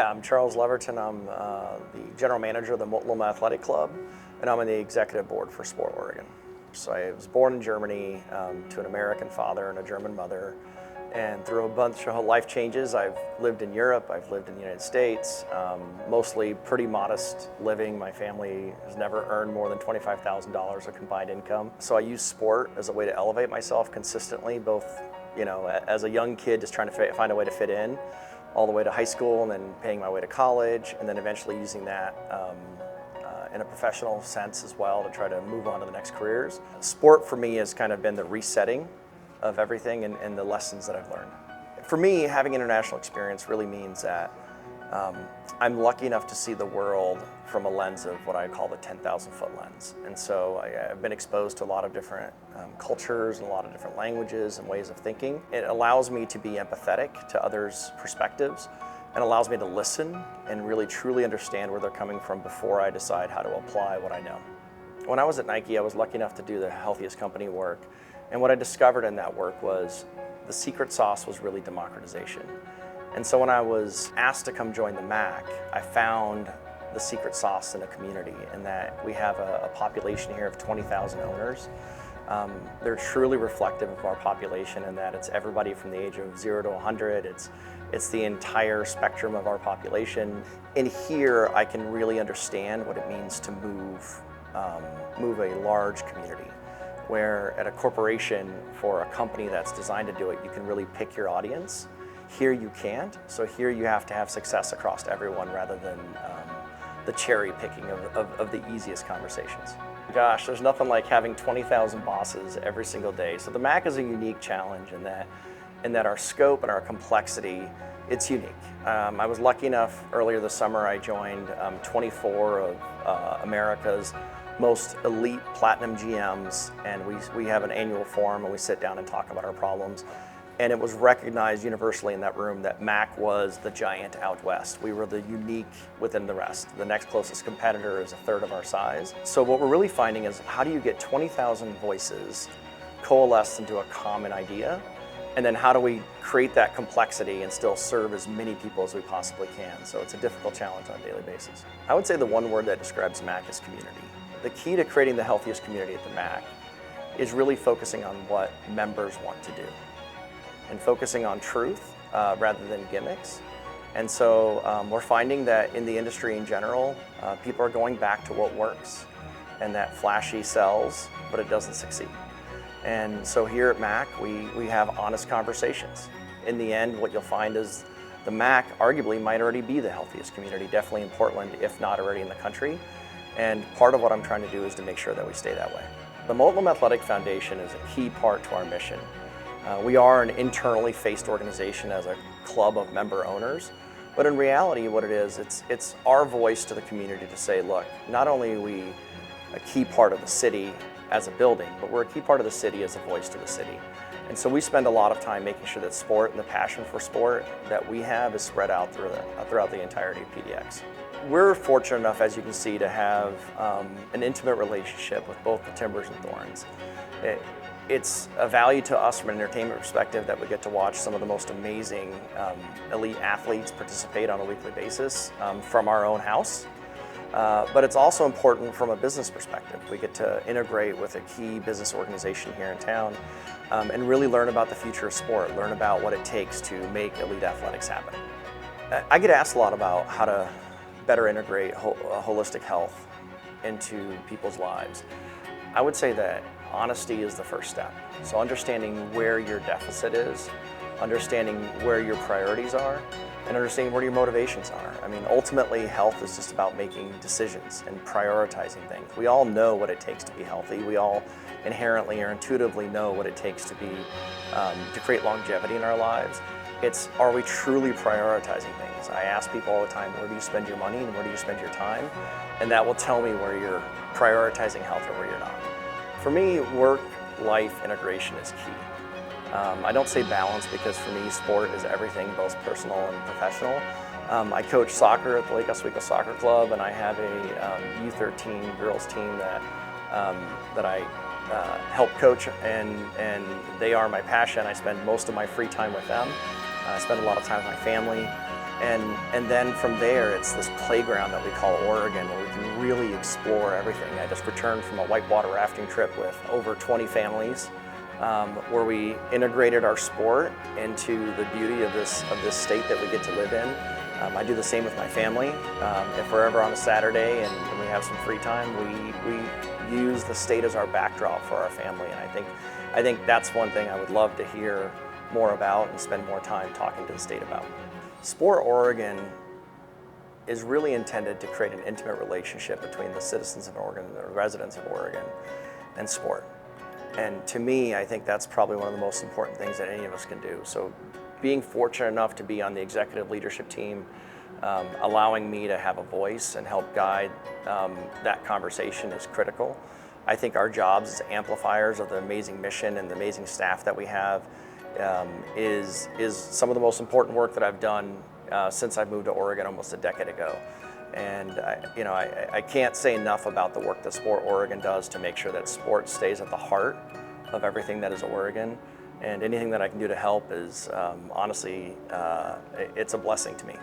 I'm Charles Leverton. I'm the general manager of the Multnomah Athletic Club, and I'm on the executive board for Sport Oregon. So I was born in Germany to an American father and a German mother, and through a bunch of life changes, I've lived in Europe, I've lived in the United States, mostly pretty modest living. My family has never earned more than $25,000 of combined income. So I use sport as a way to elevate myself consistently, both as a young kid just trying to find a way to fit in, all the way to high school, and then paying my way to college, and then eventually using that in a professional sense as well to try to move on to the next careers. Sport for me has kind of been the resetting of everything and the lessons that I've learned. For me, having international experience really means that I'm lucky enough to see the world from a lens of what I call the 10,000-foot lens. And so I've been exposed to a lot of different cultures and a lot of different languages and ways of thinking. It allows me to be empathetic to others' perspectives and allows me to listen and really truly understand where they're coming from before I decide how to apply what I know. When I was at Nike, I was lucky enough to do the Healthiest company work. And what I discovered in that work was the secret sauce was really democratization. And so when I was asked to come join the MAC, I found the secret sauce in a community, in that we have a population here of 20,000 owners. They're truly reflective of our population in that it's everybody from the age of 0 to 100. It's the entire spectrum of our population. And here I can really understand what it means to move a large community. Where at a corporation, for a company that's designed to do it, you can really pick your audience. Here you can't, so here you have to have success across everyone rather than the cherry picking of the easiest conversations. Gosh, there's nothing like having 20,000 bosses every single day. So the MAC is a unique challenge in that our scope and our complexity, it's unique. I was lucky enough earlier this summer, I joined 24 of America's most elite platinum GMs, and we have an annual forum and we sit down and talk about our problems. And it was recognized universally in that room that MAC was the giant out west. We were the unique within the rest. The next closest competitor is a third of our size. So what we're really finding is, how do you get 20,000 voices coalesced into a common idea? And then how do we create that complexity and still serve as many people as we possibly can? So it's a difficult challenge on a daily basis. I would say the one word that describes MAC is community. The key to creating the healthiest community at the MAC is really focusing on what members want to do and focusing on truth rather than gimmicks. And so we're finding that in the industry in general, people are going back to what works, and that flashy sells, but it doesn't succeed. And so here at MAC, we have honest conversations. In the end, what you'll find is the MAC arguably might already be the healthiest community, definitely in Portland, if not already in the country. And part of what I'm trying to do is to make sure that we stay that way. The Multnomah Athletic Foundation is a key part to our mission. We are an internally faced organization as a club of member owners, but in reality what it is, it's our voice to the community to say, look, not only are we a key part of the city as a building, but we're a key part of the city as a voice to the city. And so we spend a lot of time making sure that sport and the passion for sport that we have is spread out throughout the entirety of PDX. We're fortunate enough, as you can see, to have an intimate relationship with both the Timbers and Thorns. It's a value to us from an entertainment perspective that we get to watch some of the most amazing elite athletes participate on a weekly basis from our own house. But it's also important from a business perspective. We get to integrate with a key business organization here in town and really learn about the future of sport, learn about what it takes to make elite athletics happen. I get asked a lot about how to better integrate holistic health into people's lives. I would say that honesty is the first step. So understanding where your deficit is, understanding where your priorities are, and understanding where your motivations are. I mean, ultimately, health is just about making decisions and prioritizing things. We all know what it takes to be healthy. We all inherently or intuitively know what it takes to create longevity in our lives. It's, are we truly prioritizing things? I ask people all the time, where do you spend your money and where do you spend your time? And that will tell me where you're prioritizing health or where you're not. For me, work-life integration is key. I don't say balance because for me, sport is everything, both personal and professional. I coach soccer at the Lake Oswego Soccer Club, and I have a U13 girls team that I help coach, and they are my passion. I spend most of my free time with them. I spend a lot of time with my family. And then from there, it's this playground that we call Oregon, where we can really explore everything. I just returned from a whitewater rafting trip with over 20 families, where we integrated our sport into the beauty of this state that we get to live in. I do the same with my family. If we're ever on a Saturday and we have some free time, we use the state as our backdrop for our family. And I think that's one thing I would love to hear more about and spend more time talking to the state about. Sport Oregon is really intended to create an intimate relationship between the citizens of Oregon, the residents of Oregon, and sport. And to me, I think that's probably one of the most important things that any of us can do. So being fortunate enough to be on the executive leadership team, allowing me to have a voice and help guide that conversation is critical. I think our jobs as amplifiers of the amazing mission and the amazing staff that we have is some of the most important work that I've done since I moved to Oregon almost a decade ago. And I can't say enough about the work that Sport Oregon does to make sure that sport stays at the heart of everything that is Oregon. And anything that I can do to help is honestly, it's a blessing to me.